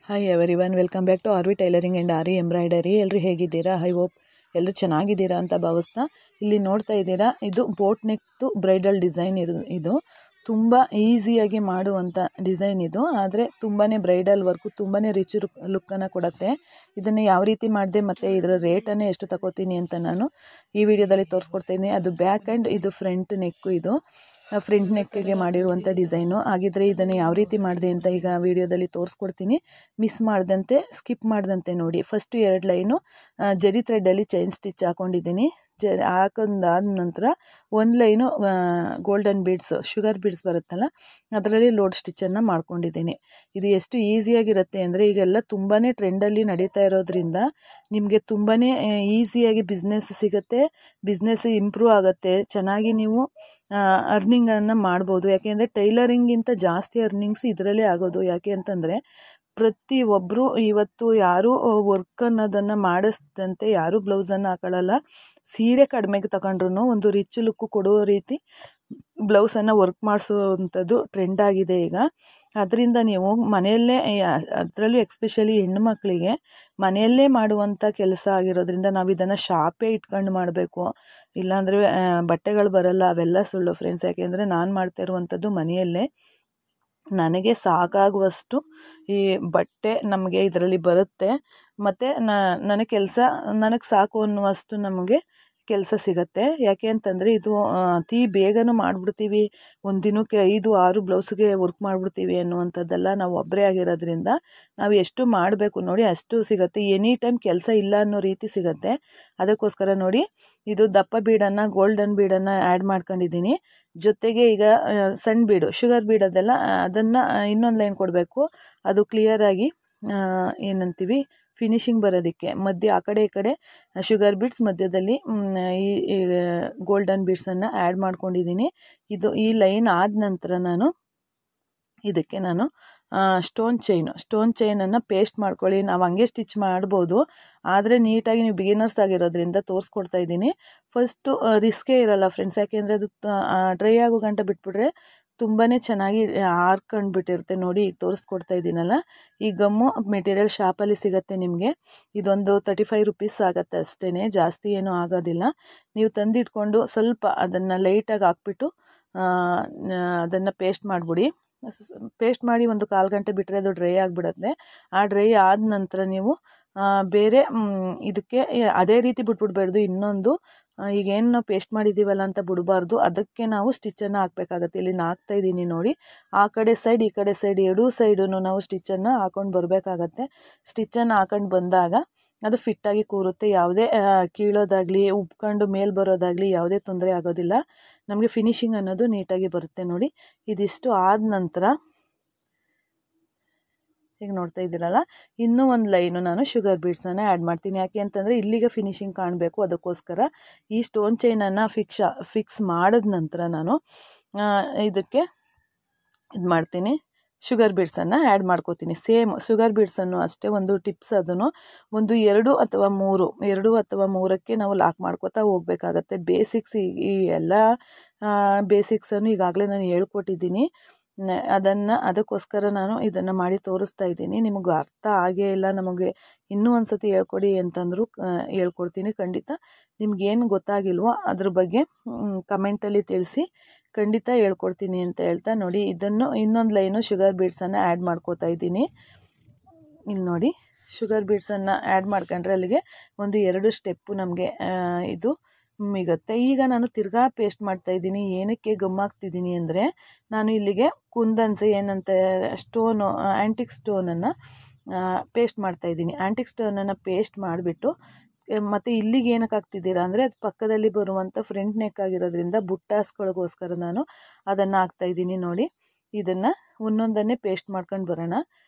Hi everyone, welcome back to R V tailoring and our embroidery. ಎಲ್ಲರೂ ಹೇಗಿದ್ದೀರಾ? I hope ಎಲ್ಲರೂ ಚೆನ್ನಾಗಿದ್ದೀರಾ ಅಂತ ಭಾವಿಸ್ತಾ, ಇಲ್ಲಿ ನೋಡ್ತಾ ಇದ್ದೀರಾ, ಇದು ಬೋಟ್ ನೆಕ್ದು ಬ್ರೈಡಲ್ ಡಿಸೈನ್ ಇದು ತುಂಬ ಈಸಿಯಾಗಿ ಮಾಡುವಂಥ ಡಿಸೈನ್ ಇದು. ಆದರೆ ತುಂಬಾ ಬ್ರೈಡಲ್ ವರ್ಕು, ತುಂಬಾ ರಿಚ್ ಲುಕ್ಕನ್ನು ಕೊಡುತ್ತೆ. ಇದನ್ನು ಯಾವ ರೀತಿ ಮಾಡಿದೆ ಮತ್ತು ಇದರ ರೇಟನ್ನು ಎಷ್ಟು ತಗೋತೀನಿ ಅಂತ ನಾನು ಈ ವಿಡಿಯೋದಲ್ಲಿ ತೋರಿಸ್ಕೊಡ್ತಾಯಿದ್ದೀನಿ. ಅದು ಬ್ಯಾಕ್ ಆ್ಯಂಡ್ ಇದು ಫ್ರಂಟ್ ನೆಕ್ಕು. ಇದು ಫ್ರಂಟ್ ನೆಕ್ಕಿಗೆ ಮಾಡಿರುವಂಥ ಡಿಸೈನು. ಹಾಗಿದ್ರೆ ಇದನ್ನು ಯಾವ ರೀತಿ ಮಾಡಿದೆ ಅಂತ ಈಗ ವಿಡಿಯೋದಲ್ಲಿ ತೋರಿಸ್ಕೊಡ್ತೀನಿ. ಮಿಸ್ ಮಾಡ್ದಂತೆ, ಸ್ಕಿಪ್ ಮಾಡ್ದಂತೆ ನೋಡಿ. ಫಸ್ಟು 2 ಲೈನು ಜರಿ ಥ್ರೆಡ್ಡಲ್ಲಿ ಚೈನ್ ಸ್ಟಿಚ್ ಹಾಕ್ಕೊಂಡಿದ್ದೀನಿ. ಹಾಕೊಂಡಾದ ನಂತರ 1 line golden beads, sugar beads ಬರುತ್ತಲ್ಲ, ಅದರಲ್ಲಿ ಲೋಡ್ ಸ್ಟಿಚ್ಚನ್ನು ಮಾಡ್ಕೊಂಡಿದ್ದೀನಿ. ಇದು ಎಷ್ಟು ಈಸಿಯಾಗಿರುತ್ತೆ ಅಂದರೆ, ಈಗೆಲ್ಲ ತುಂಬಾ ಟ್ರೆಂಡಲ್ಲಿ ನಡೀತಾ ಇರೋದ್ರಿಂದ ನಿಮಗೆ ತುಂಬಾ ಈಸಿಯಾಗಿ ಬಿಸ್ನೆಸ್ ಸಿಗುತ್ತೆ, ಬಿಸ್ನೆಸ್ ಇಂಪ್ರೂವ್ ಆಗುತ್ತೆ, ಚೆನ್ನಾಗಿ ನೀವು ಅರ್ನಿಂಗನ್ನು ಮಾಡ್ಬೋದು. ಯಾಕೆಂದರೆ ಟೈಲರಿಂಗಿಂತ ಜಾಸ್ತಿ ಅರ್ನಿಂಗ್ಸ್ ಇದರಲ್ಲೇ ಆಗೋದು. ಯಾಕೆ ಅಂತಂದರೆ ಪ್ರತಿಯೊಬ್ಬರು ಇವತ್ತು ಯಾರೂ ವರ್ಕ್ ಅನ್ನೋದನ್ನು ಮಾಡಿಸ್ದಂತೆ ಯಾರೂ ಬ್ಲೌಸನ್ನು ಹಾಕೊಳ್ಳಲ್ಲ. ಸೀರೆ ಕಡಿಮೆಗೆ ತಗೊಂಡ್ರು ಒಂದು ರಿಚ್ ಲುಕ್ಕು ಕೊಡೋ ರೀತಿ ಬ್ಲೌಸನ್ನು ವರ್ಕ್ ಮಾಡಿಸೋವಂಥದ್ದು ಟ್ರೆಂಡ್ ಆಗಿದೆ ಈಗ. ಅದರಿಂದ ನೀವು ಮನೆಯಲ್ಲೇ, ಅದರಲ್ಲೂ ಎಕ್ಸ್ಪೆಷಲಿ ಹೆಣ್ಣು ಮಕ್ಕಳಿಗೆ ಮನೆಯಲ್ಲೇ ಮಾಡುವಂಥ ಕೆಲಸ ಆಗಿರೋದ್ರಿಂದ ನಾವು ಇದನ್ನು ಶಾಪೇ ಇಟ್ಕೊಂಡು ಮಾಡಬೇಕು, ಇಲ್ಲಾಂದರೆ ಬಟ್ಟೆಗಳು ಬರಲ್ಲ. ಅವೆಲ್ಲ ಸುಳ್ಳು ಫ್ರೆಂಡ್ಸ್. ಯಾಕೆಂದರೆ ನಾನು ಮಾಡ್ತಾ ಇರುವಂಥದ್ದು ಮನೆಯಲ್ಲೇ. ನನಗೆ ಸಾಕಾಗುವಷ್ಟು ಈ ಬಟ್ಟೆ ನಮಗೆ ಇದರಲ್ಲಿ ಬರುತ್ತೆ, ಮತ್ತು ನನಗೆ ನನಗೆ ಸಾಕು ಅನ್ನುವಷ್ಟು ನಮಗೆ ಕೆಲಸ ಸಿಗುತ್ತೆ. ಯಾಕೆ ಅಂತಂದರೆ ಇದು ಅತಿ ಬೇಗನೂ ಮಾಡಿಬಿಡ್ತೀವಿ, ಒಂದು ದಿನಕ್ಕೆ 5-6 ಬ್ಲೌಸ್ಗೆ ವರ್ಕ್ ಮಾಡಿಬಿಡ್ತೀವಿ ಅನ್ನುವಂಥದ್ದೆಲ್ಲ. ನಾವು ಒಬ್ಬರೇ ಆಗಿರೋದ್ರಿಂದ ನಾವು ಎಷ್ಟು ಮಾಡಬೇಕು ನೋಡಿ ಅಷ್ಟು ಸಿಗುತ್ತೆ. ಎನಿ ಟೈಮ್ ಕೆಲಸ ಇಲ್ಲ ಅನ್ನೋ ರೀತಿ ಸಿಗುತ್ತೆ. ಅದಕ್ಕೋಸ್ಕರ ನೋಡಿ, ಇದು ದಪ್ಪ ಬೀಡನ್ನು, ಗೋಲ್ಡನ್ ಬೀಡನ್ನು ಆ್ಯಡ್ ಮಾಡ್ಕೊಂಡಿದ್ದೀನಿ. ಜೊತೆಗೆ ಈಗ ಸಣ್ಣ ಬೀಡು, ಶುಗರ್ ಬೀಡ್ ಅದೆಲ್ಲ, ಅದನ್ನು ಇನ್ನೊಂದು ಲೈನ್ ಕೊಡಬೇಕು. ಅದು ಕ್ಲಿಯರಾಗಿ ಏನಂತೀವಿ, ಫಿನಿಶಿಂಗ್ ಬರೋದಕ್ಕೆ ಮಧ್ಯೆ ಆ ಕಡೆ ಈ ಕಡೆ ಶುಗರ್ ಬೀಡ್ಸ್, ಮಧ್ಯದಲ್ಲಿ ಈ ಗೋಲ್ಡನ್ ಬೀಡ್ಸನ್ನು ಆ್ಯಡ್ ಮಾಡ್ಕೊಂಡಿದ್ದೀನಿ. ಇದು ಈ ಲೈನ್ ಆದ ನಂತರ ಇದಕ್ಕೆ ನಾನು ಸ್ಟೋನ್ ಚೈನನ್ನು ಪೇಸ್ಟ್ ಮಾಡ್ಕೊಳ್ಳಿ. ನಾವು ಹಂಗೆ ಸ್ಟಿಚ್ ಮಾಡ್ಬೋದು, ಆದರೆ ನೀಟಾಗಿ ನೀವು ಬಿಗಿನರ್ಸ್ ಆಗಿರೋದ್ರಿಂದ ತೋರಿಸ್ಕೊಡ್ತಾ ಇದ್ದೀನಿ. ಫಸ್ಟು ರಿಸ್ಕೇ ಇರಲ್ಲ ಫ್ರೆಂಡ್ಸ್. ಯಾಕೆಂದರೆ ಅದು ಡ್ರೈ ಆಗೋ ಗಂಟ ಬಿಟ್ಬಿಟ್ರೆ ತುಂಬಾ ಚೆನ್ನಾಗಿ ಹಾರ್ಕೊಂಡು ಬಿಟ್ಟಿರುತ್ತೆ. ನೋಡಿ, ಈಗ ತೋರಿಸ್ಕೊಡ್ತಾ ಇದ್ದೀನಲ್ಲ, ಈ ಗಮ್ಮು ಮೆಟೀರಿಯಲ್ ಶಾಪಲ್ಲಿ ಸಿಗುತ್ತೆ ನಿಮಗೆ. ಇದೊಂದು 35 ರುಪೀಸ್ ಆಗುತ್ತೆ ಅಷ್ಟೇ, ಜಾಸ್ತಿ ಏನೂ ಆಗೋದಿಲ್ಲ. ನೀವು ತಂದಿಟ್ಕೊಂಡು ಸ್ವಲ್ಪ ಅದನ್ನು ಲೈಟಾಗಿ ಹಾಕ್ಬಿಟ್ಟು ಅದನ್ನು ಪೇಸ್ಟ್ ಮಾಡಿಬಿಡಿ. ಪೇಸ್ಟ್ ಮಾಡಿ ಒಂದು 1/4 ಗಂಟೆ ಬಿಟ್ಟರೆ ಅದು ಡ್ರೈ ಆಗಿಬಿಡುತ್ತೆ. ಆ ಡ್ರೈ ಆದ ನಂತರ ನೀವು ಬೇರೆ ಇದಕ್ಕೆ ಅದೇ ರೀತಿ ಬಿಟ್ಬಿಡ್ಬಾರ್ದು. ಇನ್ನೊಂದು ಈಗೇನು ನಾವು ಪೇಸ್ಟ್ ಮಾಡಿದ್ದೀವಲ್ಲ ಅಂತ ಬಿಡಬಾರ್ದು, ಅದಕ್ಕೆ ನಾವು ಸ್ಟಿಚ್ಚನ್ನು ಹಾಕಬೇಕಾಗತ್ತೆ. ಇಲ್ಲಿ ನಾನು ಹಾಕ್ತಾಯಿದ್ದೀನಿ ನೋಡಿ, ಆ ಕಡೆ ಸೈಡ್ ಈ ಕಡೆ ಸೈಡ್ ಎರಡೂ ಸೈಡೂ ನಾವು ಸ್ಟಿಚ್ಚನ್ನು ಹಾಕೊಂಡು ಬರಬೇಕಾಗತ್ತೆ. ಸ್ಟಿಚ್ಚನ್ನು ಹಾಕೊಂಡು ಬಂದಾಗ ಅದು ಫಿಟ್ಟಾಗಿ ಕೂರುತ್ತೆ. ಯಾವುದೇ ಕೀಳೋದಾಗಲಿ, ಉಬ್ಕೊಂಡು ಮೇಲೆ ಬರೋದಾಗಲಿ ಯಾವುದೇ ತೊಂದರೆ ಆಗೋದಿಲ್ಲ. ನಮಗೆ ಫಿನಿಶಿಂಗ್ ಅನ್ನೋದು ನೀಟಾಗಿ ಬರುತ್ತೆ. ನೋಡಿ, ಇದಿಷ್ಟು ಆದ ನಂತರ ಈಗ ನೋಡ್ತಾ ಇದ್ದೀರಲ್ಲ, ಇನ್ನೂ ಒಂದು ಲೈನು ನಾನು ಶುಗರ್ ಬೀಡ್ಸನ್ನು ಆ್ಯಡ್ ಮಾಡ್ತೀನಿ. ಯಾಕೆ ಅಂತಂದರೆ ಇಲ್ಲಿಗೆ ಫಿನಿಶಿಂಗ್ ಕಾಣಬೇಕು, ಅದಕ್ಕೋಸ್ಕರ. ಈ ಸ್ಟೋನ್ ಚೈನನ್ನು ಫಿಕ್ಸ್ ಮಾಡಿದ ನಂತರ ನಾನು ಇದಕ್ಕೆ ಇದು ಮಾಡ್ತೀನಿ, ಶುಗರ್ ಬೀಡ್ಸನ್ನು ಆ್ಯಡ್ ಮಾಡ್ಕೋತೀನಿ. ಸೇಮ್ ಶುಗರ್ ಬೀಡ್ಸನ್ನು ಅಷ್ಟೇ, ಒಂದು ಟಿಪ್ಸ್, ಅದನ್ನು ಒಂದು 2 ಅಥವಾ 3ಕ್ಕೆ ನಾವು ಲಾಕ್ ಮಾಡ್ಕೋತಾ ಹೋಗಬೇಕಾಗತ್ತೆ. ಬೇಸಿಕ್ಸ್, ಈ ಎಲ್ಲ ಬೇಸಿಕ್ಸನ್ನು ಈಗಾಗಲೇ ನಾನು ಹೇಳ್ಕೊಟ್ಟಿದ್ದೀನಿ. ಅದಕ್ಕೋಸ್ಕರ ನಾನು ಇದನ್ನು ಮಾಡಿ ತೋರಿಸ್ತಾ ಇದ್ದೀನಿ. ನಿಮಗೆ ಅರ್ಥ ಆಗೇ ಇಲ್ಲ, ನಮಗೆ ಇನ್ನೂ ಒಂದು ಸತಿ ಹೇಳ್ಕೊಡಿ ಅಂತಂದರೂ ಹೇಳ್ಕೊಡ್ತೀನಿ. ಖಂಡಿತ ನಿಮಗೇನು ಗೊತ್ತಾಗಿಲ್ವೋ ಅದ್ರ ಬಗ್ಗೆ ಕಮೆಂಟಲ್ಲಿ ತಿಳಿಸಿ, ಖಂಡಿತ ಹೇಳ್ಕೊಡ್ತೀನಿ ಅಂತ ಹೇಳ್ತಾ ನೋಡಿ, ಇದನ್ನು ಇನ್ನೊಂದು ಲೈನು ಶುಗರ್ ಬೀಡ್ಸನ್ನು ಆ್ಯಡ್ ಮಾಡ್ಕೋತಾ ಇದ್ದೀನಿ. ಇಲ್ಲಿ ನೋಡಿ, ಶುಗರ್ ಬೀಡ್ಸನ್ನು ಆ್ಯಡ್ ಮಾಡ್ಕೊಂಡ್ರೆ ಅಲ್ಲಿಗೆ ಒಂದು 2 ಸ್ಟೆಪ್ಪು ನಮಗೆ ಇದು ಮಿಗುತ್ತೆ. ಈಗ ನಾನು ತಿರ್ಗಾ ಪೇಸ್ಟ್ ಮಾಡ್ತಾಯಿದ್ದೀನಿ. ಏನಕ್ಕೆ ಗಮ್ಮಾಗ್ತಿದ್ದೀನಿ ಅಂದರೆ, ನಾನು ಇಲ್ಲಿಗೆ ಕುಂದನ್ಸ್ ಏನಂತ ಸ್ಟೋನು, ಆ್ಯಂಟಿಕ್ ಸ್ಟೋನನ್ನು ಪೇಸ್ಟ್ ಮಾಡ್ತಾಯಿದ್ದೀನಿ. ಆ್ಯಂಟಿಕ್ ಸ್ಟೋನನ್ನು ಪೇಸ್ಟ್ ಮಾಡಿಬಿಟ್ಟು, ಮತ್ತು ಇಲ್ಲಿಗೆ ಏನಕ್ಕೆ ಹಾಕ್ತಿದ್ದೀರಾ ಅಂದರೆ, ಅದು ಪಕ್ಕದಲ್ಲಿ ಬರುವಂಥ ಫ್ರಂಟ್ ನೆಕ್ ಆಗಿರೋದ್ರಿಂದ ಬುಟ್ಟಾಸ್ಗಳಿಗೋಸ್ಕರ ನಾನು ಅದನ್ನು ಹಾಕ್ತಾಯಿದ್ದೀನಿ. ನೋಡಿ, ಇದನ್ನು ಒಂದೊಂದನ್ನೇ ಪೇಸ್ಟ್ ಮಾಡ್ಕೊಂಡು ಬರೋಣ.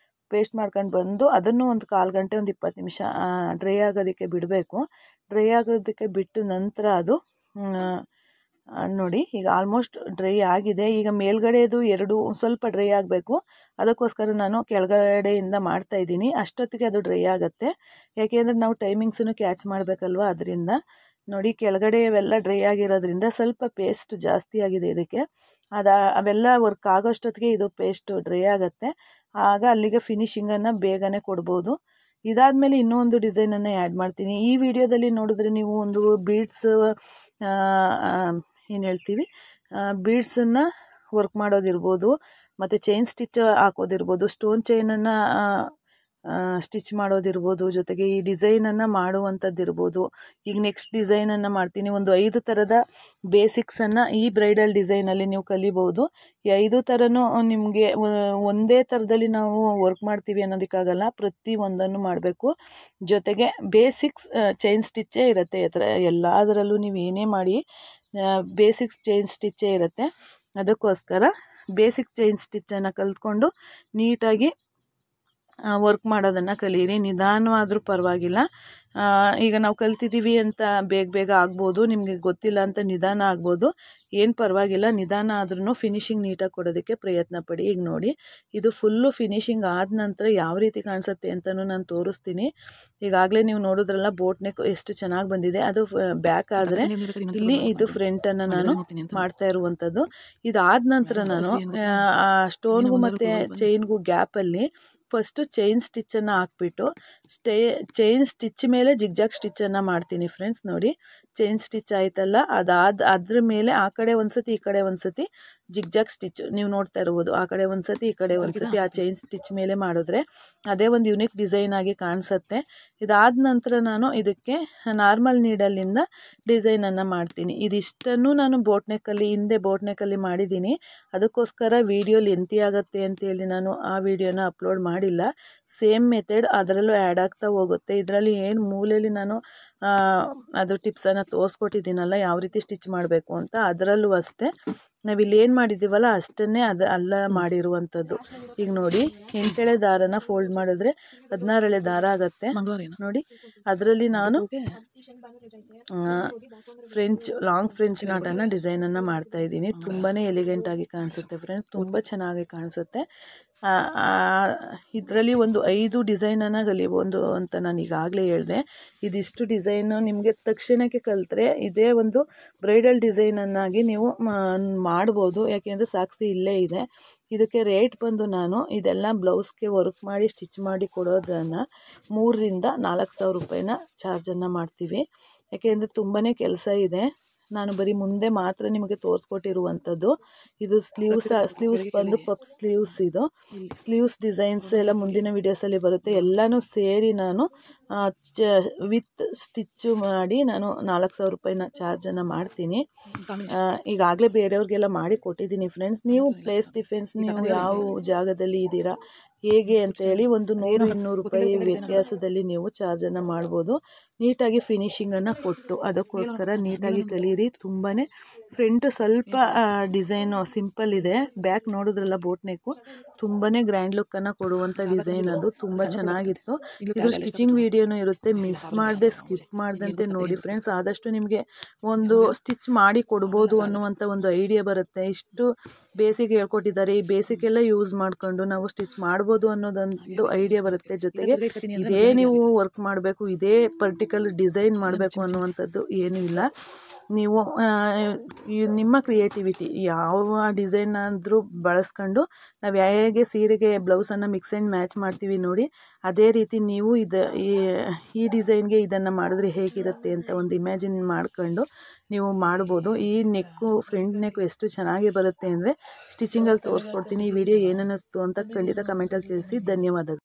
ಪೇಸ್ಟ್ ಮಾಡ್ಕೊಂಡು ಬಂದು ಅದನ್ನು ಒಂದು 1/4 ಗಂಟೆ, ಒಂದು 20 ನಿಮಿಷ ಡ್ರೈ ಆಗೋದಕ್ಕೆ ಬಿಡಬೇಕು. ಡ್ರೈ ಆಗೋದಕ್ಕೆ ಬಿಟ್ಟು ನಂತರ ಅದು ನೋಡಿ, ಈಗ ಆಲ್ಮೋಸ್ಟ್ ಡ್ರೈ ಆಗಿದೆ. ಈಗ ಮೇಲ್ಗಡೆದು 2 ಸ್ವಲ್ಪ ಡ್ರೈ ಆಗಬೇಕು, ಅದಕ್ಕೋಸ್ಕರ ನಾನು ಕೆಳಗಡೆಯಿಂದ ಮಾಡ್ತಾಯಿದ್ದೀನಿ. ಅಷ್ಟೊತ್ತಿಗೆ ಅದು ಡ್ರೈ ಆಗುತ್ತೆ. ಯಾಕೆಂದರೆ ನಾವು ಟೈಮಿಂಗ್ಸನ್ನು ಕ್ಯಾಚ್ ಮಾಡಬೇಕಲ್ವ, ಅದರಿಂದ. ನೋಡಿ, ಕೆಳಗಡೆ ಇವೆಲ್ಲ ಡ್ರೈ ಆಗಿರೋದ್ರಿಂದ ಸ್ವಲ್ಪ ಪೇಸ್ಟ್ ಜಾಸ್ತಿ ಆಗಿದೆ ಇದಕ್ಕೆ. ಅವೆಲ್ಲ ವರ್ಕ್ ಆಗೋಷ್ಟೊತ್ತಿಗೆ ಇದು ಪೇಸ್ಟು ಡ್ರೈ ಆಗುತ್ತೆ. ಆಗ ಅಲ್ಲಿಗೆ ಫಿನಿಶಿಂಗನ್ನು ಬೇಗನೆ ಕೊಡ್ಬೋದು. ಇದಾದಮೇಲೆ ಇನ್ನೂ ಒಂದು ಡಿಸೈನನ್ನು ಆ್ಯಡ್ ಮಾಡ್ತೀನಿ. ಈ ವಿಡಿಯೋದಲ್ಲಿ ನೋಡಿದ್ರೆ ನೀವು ಒಂದು ಬೀಡ್ಸ್ ಏನು ಹೇಳ್ತೀವಿ ಬೀಡ್ಸನ್ನು ವರ್ಕ್ ಮಾಡೋದಿರ್ಬೋದು, ಮತ್ತು ಚೈನ್ ಸ್ಟಿಚ್ ಹಾಕೋದಿರ್ಬೋದು, ಸ್ಟೋನ್ ಚೈನನ್ನು ಸ್ಟಿಚ್ ಮಾಡೋದಿರ್ಬೋದು, ಜೊತೆಗೆ ಈ ಡಿಸೈನನ್ನು ಮಾಡುವಂಥದ್ದಿರ್ಬೋದು. ಈಗ ನೆಕ್ಸ್ಟ್ ಡಿಸೈನನ್ನು ಮಾಡ್ತೀನಿ. ಒಂದು 5 ಥರದ ಬೇಸಿಕ್ಸನ್ನು ಈ ಬ್ರೈಡಲ್ ಡಿಸೈನಲ್ಲಿ ನೀವು ಕಲಿಬೋದು. ಈ 5 ಥರನೂ ನಿಮಗೆ ಒಂದೇ ಥರದಲ್ಲಿ ನಾವು ವರ್ಕ್ ಮಾಡ್ತೀವಿ ಅನ್ನೋದಕ್ಕಾಗಲ್ಲ, ಪ್ರತಿ ಒಂದನ್ನು ಮಾಡಬೇಕು. ಜೊತೆಗೆ ಬೇಸಿಕ್ಸ್ ಚೈನ್ ಸ್ಟಿಚ್ಚೇ ಇರುತ್ತೆ. ಎಲ್ಲದರಲ್ಲೂ ನೀವು ಏನೇ ಮಾಡಿ ಬೇಸಿಕ್ಸ್ ಚೈನ್ ಸ್ಟಿಚ್ಚೇ ಇರುತ್ತೆ. ಅದಕ್ಕೋಸ್ಕರ ಬೇಸಿಕ್ ಚೈನ್ ಸ್ಟಿಚ್ಚನ್ನು ಕಲ್ತ್ಕೊಂಡು ನೀಟಾಗಿ ವರ್ಕ್ ಮಾಡೋದನ್ನು ಕಲೀರಿ. ನಿಧಾನವಾದರೂ ಪರವಾಗಿಲ್ಲ. ಈಗ ನಾವು ಕಲ್ತಿದ್ದೀವಿ ಅಂತ ಬೇಗ ಆಗ್ಬೋದು, ನಿಮಗೆ ಗೊತ್ತಿಲ್ಲ ಅಂತ ನಿಧಾನ ಆಗ್ಬೋದು, ಏನು ಪರವಾಗಿಲ್ಲ. ನಿಧಾನ ಆದ್ರೂ ಫಿನಿಶಿಂಗ್ ನೀಟಾಗಿ ಕೊಡೋದಕ್ಕೆ ಪ್ರಯತ್ನ ಪಡಿ. ಈಗ ನೋಡಿ, ಇದು ಫುಲ್ಲು ಫಿನಿಶಿಂಗ್ ಆದ ನಂತರ ಯಾವ ರೀತಿ ಕಾಣಿಸುತ್ತೆ ಅಂತಲೂ ನಾನು ತೋರಿಸ್ತೀನಿ. ಈಗಾಗಲೇ ನೀವು ನೋಡಿದ್ರಲ್ಲ ಬೋಟ್ ನೆಕ್ ಎಷ್ಟು ಚೆನ್ನಾಗಿ ಬಂದಿದೆ. ಅದು ಬ್ಯಾಕ್ ಆದರೆ ಇಲ್ಲಿ ಇದು ಫ್ರಂಟನ್ನು ನಾನು ಮಾಡ್ತಾ ಇರುವಂಥದ್ದು. ಇದಾದ ನಂತರ ನಾನು ಸ್ಟೋನ್ಗೂ ಮತ್ತು ಚೈನ್ಗೂ ಗ್ಯಾಪಲ್ಲಿ ಫಸ್ಟು ಚೈನ್ ಸ್ಟಿಚ್ಚನ್ನು ಹಾಕ್ಬಿಟ್ಟು ಚೈನ್ ಸ್ಟಿಚ್ ಮೇಲೆ ಜಿಗ್ಜಾಗ್ ಸ್ಟಿಚ್ಚನ್ನು ಮಾಡ್ತೀನಿ ಫ್ರೆಂಡ್ಸ್. ನೋಡಿ, ಚೈನ್ ಸ್ಟಿಚ್ ಆಯ್ತಲ್ಲ, ಅದ್ರ ಮೇಲೆ ಆ ಕಡೆ ಒಂದ್ಸತಿ ಈ ಕಡೆ ಒಂದ್ಸತಿ ಜಿಗ್ಜಾಗ್ ಸ್ಟಿಚ್ ನೀವು ನೋಡ್ತಾ ಇರ್ಬೋದು. ಆ ಕಡೆ ಒಂದ್ಸತಿ ಈ ಕಡೆ ಒಂದ್ಸತಿ ಆ ಚೈನ್ ಸ್ಟಿಚ್ ಮೇಲೆ ಮಾಡಿದ್ರೆ ಅದೇ ಒಂದು ಯುನಿಕ್ ಡಿಸೈನ್ ಆಗಿ ಕಾಣಿಸುತ್ತೆ. ಇದಾದ ನಂತರ ನಾನು ಇದಕ್ಕೆ ನಾರ್ಮಲ್ ನೀಡಲ್ಲಿಂದ ಡಿಸೈನನ್ನು ಮಾಡ್ತೀನಿ. ಇದಿಷ್ಟನ್ನು ನಾನು ಹಿಂದೆ ಬೋಟ್ ನೆಕ್ಕಲ್ಲಿ ಮಾಡಿದ್ದೀನಿ. ಅದಕ್ಕೋಸ್ಕರ ವಿಡಿಯೋ ಲೆಂತಿ ಆಗುತ್ತೆ ಅಂತೇಳಿ ನಾನು ಆ ವಿಡಿಯೋನ ಅಪ್ಲೋಡ್ ಮಾಡಿಲ್ಲ. ಸೇಮ್ ಮೆಥಡ್ ಅದರಲ್ಲೂ ಆ್ಯಡ್ ಆಗ್ತಾ ಹೋಗುತ್ತೆ. ಇದರಲ್ಲಿ ಏನು ಮೂಲೆಯಲ್ಲಿ ನಾನು ಅದು ಟಿಪ್ಸನ್ನು ತೋರಿಸ್ಕೊಟ್ಟಿದ್ದೀನಲ್ಲ, ಯಾವ ರೀತಿ ಸ್ಟಿಚ್ ಮಾಡಬೇಕು ಅಂತ, ಅದರಲ್ಲೂ ಅಷ್ಟೇ ನಾವಿಲ್ಲಿ ಏನು ಮಾಡಿದ್ದೀವಲ್ಲ ಅಷ್ಟನ್ನೇ ಅಲ್ಲ ಮಾಡಿರುವಂಥದ್ದು. ಈಗ ನೋಡಿ, 8 ಎಳೆ ದಾರನ ಫೋಲ್ಡ್ ಮಾಡಿದ್ರೆ 16 ಎಳೆ ದಾರ ಆಗುತ್ತೆ. ನೋಡಿ, ಅದರಲ್ಲಿ ನಾನು ಲಾಂಗ್ ಫ್ರೆಂಚ್ ನಾಟನ್ನು ಡಿಸೈನನ್ನು ಮಾಡ್ತಾಯಿದ್ದೀನಿ. ತುಂಬಾ ಎಲಿಗೆಂಟಾಗಿ ಕಾಣಿಸುತ್ತೆ ಫ್ರೆಂಡ್ಸ್, ತುಂಬ ಚೆನ್ನಾಗಿ ಕಾಣಿಸುತ್ತೆ. ಇದರಲ್ಲಿ ಒಂದು 5 ಡಿಸೈನನ್ನು ಕಲಿಬೋದು ಅಂತ ನಾನು ಈಗಾಗಲೇ ಹೇಳಿದೆ. ಇದಿಷ್ಟು ಡಿಸೈನು ನಿಮಗೆ ತಕ್ಷಣಕ್ಕೆ ಕಲಿತ್ರೆ ಇದೇ ಒಂದು ಬ್ರೈಡಲ್ ಡಿಸೈನನ್ನಾಗಿ ನೀವು ಮಾಡ್ಬೋದು. ಯಾಕೆಂದರೆ ಸಾಕ್ಷಿ ಇಲ್ಲೇ ಇದೆ. ಇದಕ್ಕೆ ರೇಟ್ ಬಂದು ನಾನು ಇದೆಲ್ಲ ಬ್ಲೌಸ್ಗೆ ವರ್ಕ್ ಮಾಡಿ ಸ್ಟಿಚ್ ಮಾಡಿ ಕೊಡೋದನ್ನು 3,000 ರಿಂದ 4,000 ರೂಪಾಯಿನ ಚಾರ್ಜನ್ನು ಮಾಡ್ತೀವಿ. ಯಾಕೆಂದರೆ ತುಂಬಾ ಕೆಲಸ ಇದೆ. ನಾನು ಬರೀ ಮುಂದೆ ಮಾತ್ರ ನಿಮಗೆ ತೋರಿಸ್ಕೊಟ್ಟಿರುವಂಥದ್ದು. ಇದು ಸ್ಲೀವ್ಸ್ ಬಂದು ಪಪ್ ಸ್ಲೀವ್ಸ್. ಇದು ಸ್ಲೀವ್ಸ್ ಡಿಸೈನ್ಸ್ ಎಲ್ಲ ಮುಂದಿನ ವಿಡಿಯೋಸಲ್ಲಿ ಬರುತ್ತೆ. ಎಲ್ಲನೂ ಸೇರಿ ನಾನು ವಿತ್ ಸ್ಟಿಚ್ಚು ಮಾಡಿ ನಾನು 4,000 ರೂಪಾಯಿನ ಚಾರ್ಜನ್ನು ಮಾಡ್ತೀನಿ. ಈಗಾಗಲೇ ಬೇರೆಯವ್ರಿಗೆಲ್ಲ ಮಾಡಿ ಕೊಟ್ಟಿದ್ದೀನಿ ಫ್ರೆಂಡ್ಸ್. ನೀವು ಪ್ಲೇಸ್ ಡಿಫೆನ್ಸ್, ನೀವು ಯಾವ ಜಾಗದಲ್ಲಿ ಇದ್ದೀರಾ ಹೇಗೆ ಅಂತೇಳಿ ಒಂದು 100-200 ರೂಪಾಯಿ ವ್ಯತ್ಯಾಸದಲ್ಲಿ ನೀವು ಚಾರ್ಜನ್ನು ಮಾಡ್ಬೋದು, ನೀಟಾಗಿ ಫಿನಿಶಿಂಗನ್ನು ಕೊಟ್ಟು. ಅದಕ್ಕೋಸ್ಕರ ನೀಟಾಗಿ ಕಲೀರಿ. ತುಂಬಾ ಫ್ರಂಟ್ ಸ್ವಲ್ಪ ಡಿಸೈನು ಸಿಂಪಲ್ ಇದೆ. ಬ್ಯಾಕ್ ನೋಡಿದ್ರಲ್ಲ ಬೋಟ್ ನೆಕ್ಕು, ತುಂಬಾ ಗ್ರ್ಯಾಂಡ್ ಲುಕ್ಕನ್ನು ಕೊಡುವಂಥ ಡಿಸೈನ್. ಅದು ತುಂಬ ಚೆನ್ನಾಗಿತ್ತು. ಇದು ಸ್ಟಿಚಿಂಗ್ ವಿಡಿಯೋನೂ ಇರುತ್ತೆ, ಮಿಸ್ ಮಾಡದೆ ಸ್ಕಿಪ್ ಮಾಡ್ದಂತೆ ನೋಡಿ ಫ್ರೆಂಡ್ಸ್. ಆದಷ್ಟು ನಿಮಗೆ ಒಂದು ಸ್ಟಿಚ್ ಮಾಡಿ ಕೊಡ್ಬೋದು ಅನ್ನುವಂಥ ಒಂದು ಐಡಿಯಾ ಬರುತ್ತೆ. ಇಷ್ಟು ಬೇಸಿಕ್ ಹೇಳ್ಕೊಟ್ಟಿದ್ದಾರೆ, ಈ ಬೇಸಿಕ್ ಎಲ್ಲ ಯೂಸ್ ಮಾಡಿಕೊಂಡು ನಾವು ಸ್ಟಿಚ್ ಮಾಡ್ಬೋದು ಅನ್ನೋದೊಂದು ಐಡಿಯಾ ಬರುತ್ತೆ. ಜೊತೆಗೆ ಇದೇ ನೀವು ವರ್ಕ್ ಮಾಡಬೇಕು, ಇದೇ ಪರ್ಟಿಕ್ಯುಲರ್ ಡಿಸೈನ್ ಮಾಡಬೇಕು ಅನ್ನುವಂಥದ್ದು ಏನೂ ಇಲ್ಲ. ನೀವು ನಿಮ್ಮ ಕ್ರಿಯೇಟಿವಿಟಿ ಯಾವ ಡಿಸೈನ್ ಆದರೂ ಬಳಸ್ಕೊಂಡು ನಾವು ಹೇಗೆ ಸೀರೆಗೆ ಬ್ಲೌಸನ್ನು ಮಿಕ್ಸ್ ಆ್ಯಂಡ್ ಮ್ಯಾಚ್ ಮಾಡ್ತೀವಿ ನೋಡಿ, ಅದೇ ರೀತಿ ನೀವು ಈ ಡಿಸೈನ್ಗೆ ಇದನ್ನು ಮಾಡಿದ್ರೆ ಹೇಗಿರುತ್ತೆ ಅಂತ ಒಂದು ಇಮ್ಯಾಜಿನ್ ಮಾಡ್ಕೊಂಡು ನೀವು ಮಾಡ್ಬೋದು. ಈ ಫ್ರಂಟ್ ನೆಕ್ಕು ಎಷ್ಟು ಚೆನ್ನಾಗಿ ಬರುತ್ತೆ ಅಂದರೆ ಸ್ಟಿಚಿಂಗಲ್ಲಿ ತೋರಿಸ್ಕೊಡ್ತೀನಿ. ಈ ವಿಡಿಯೋ ಏನನ್ನಿಸ್ತು ಅಂತ ಖಂಡಿತ ಕಮೆಂಟಲ್ಲಿ ತಿಳಿಸಿ. ಧನ್ಯವಾದಗಳು.